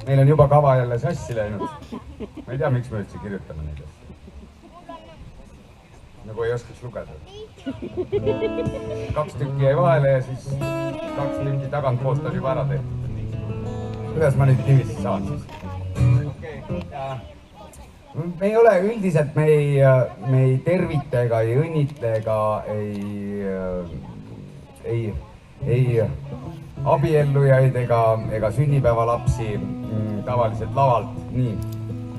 meil on juba kava jälle sassi läinud. Ma ei tea, miks me üldse kirjutame neid asju. Nagu ei oskaks lugeda. 2 tükki jäi vahele ja siis 2 linki tagantpoolt on juba ära tehtud. Kuidas ma nüüd niiviisi saan siis? Me ei ole üldiselt, me ei tervita ega ei õnnitle ega ei abiellujaid ega sünnipäevalapsi tavaliselt lavalt nii.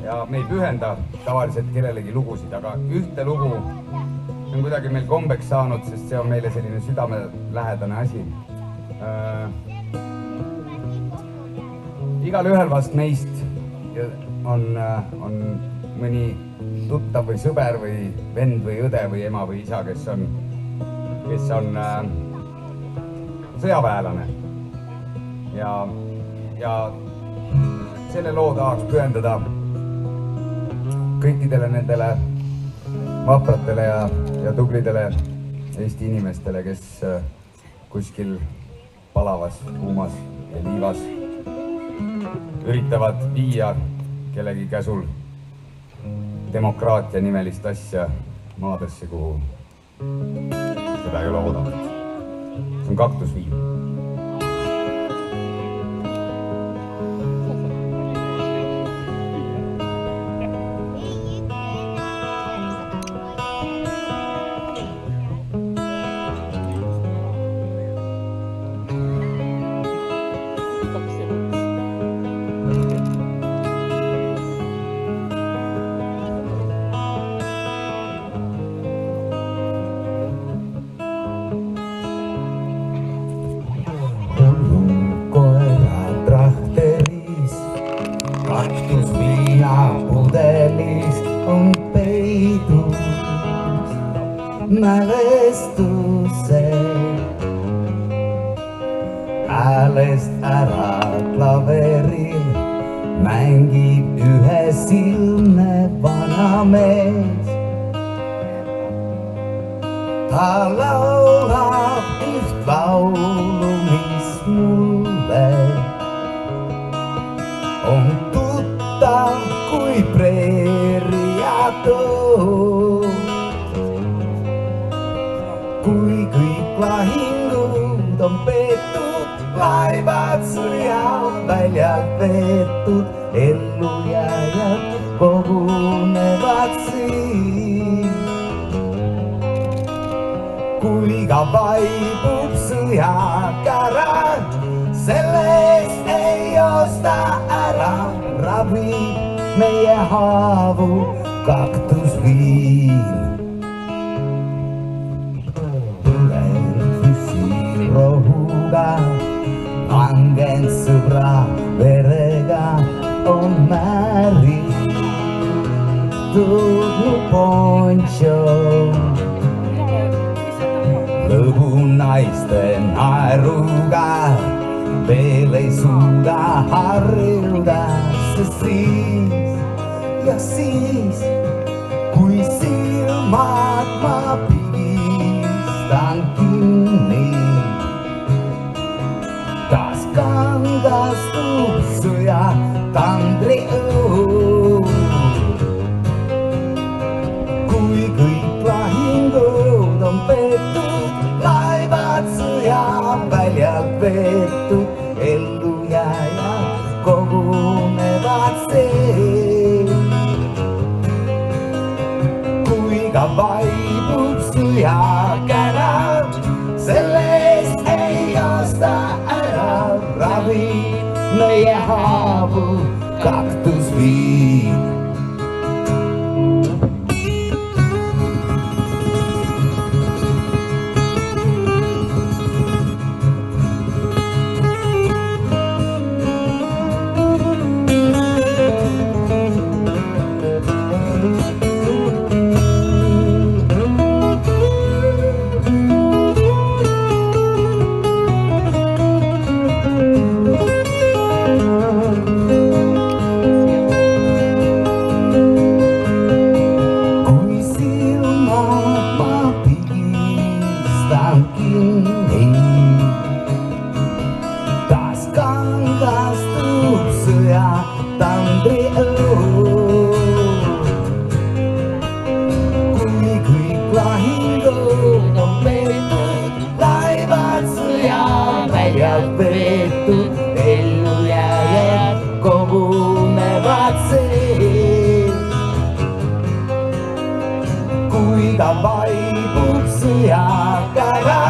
Ja me ei pühenda tavaliselt kellelegi lugusid, aga ühte lugu on kuidagi meil kombeks saanud, sest see on meile selline südamelähedane asi. Igal ühel vast meist on mõni tuttav või sõber või vend või õde või ema või isa, kes on sõjaväelane. Ja selle loo tahaks pühendada kõikidele nendele vapratele ja tublidele Eesti inimestele, kes kuskil palavas, kuumas ja liivas üritavad viia kellegi käsul demokraatia nimelist asja maadesse, kuhu seda ei ole oodatud. See on kaktusviin. Häälest ära klaveril mängib ühesilmne vana mees. Ta laulab üht laulu, mis mulle on tuttav kui preeriatud. Kui kõik lahingud on peetud, laevad sõjaväljalt veetud, ellujääjad kogunevad siin. Kui ka vaibub sõjakära, sellest ei osta ära, ravib meie haavu kaktusviin. Rohuga, langen sõbra verega on määritud mu poncho. Lõbu naiste naeruga veel ei suuda harjuda, sest siis ja siis, kui silmad ma pigistan kinni, taas kangastub sõja tandri õud. Kui kõik lahingud on peetud, laevad sõjaväljalt veetud, ellujääjad kogunevad see. Kui ka vaibub sõjakära, sellest ei osta ära, ravi meie haavu kaktusviin. ja väljad võetud, ellujääjad kogunevad see. kui ta vaibub sõjakära,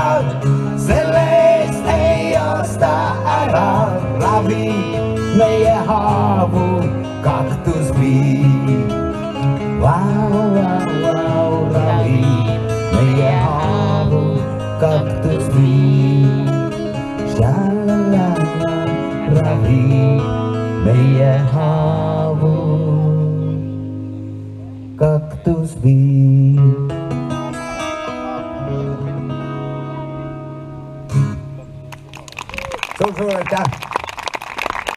selle eest ei osta ära, ravib meie haavu kaktusviin. Vau, vau, vau, ravib meie haavu kaktusviin. Shalala, ravib meie haavu kaktusviin. Suur aitäh!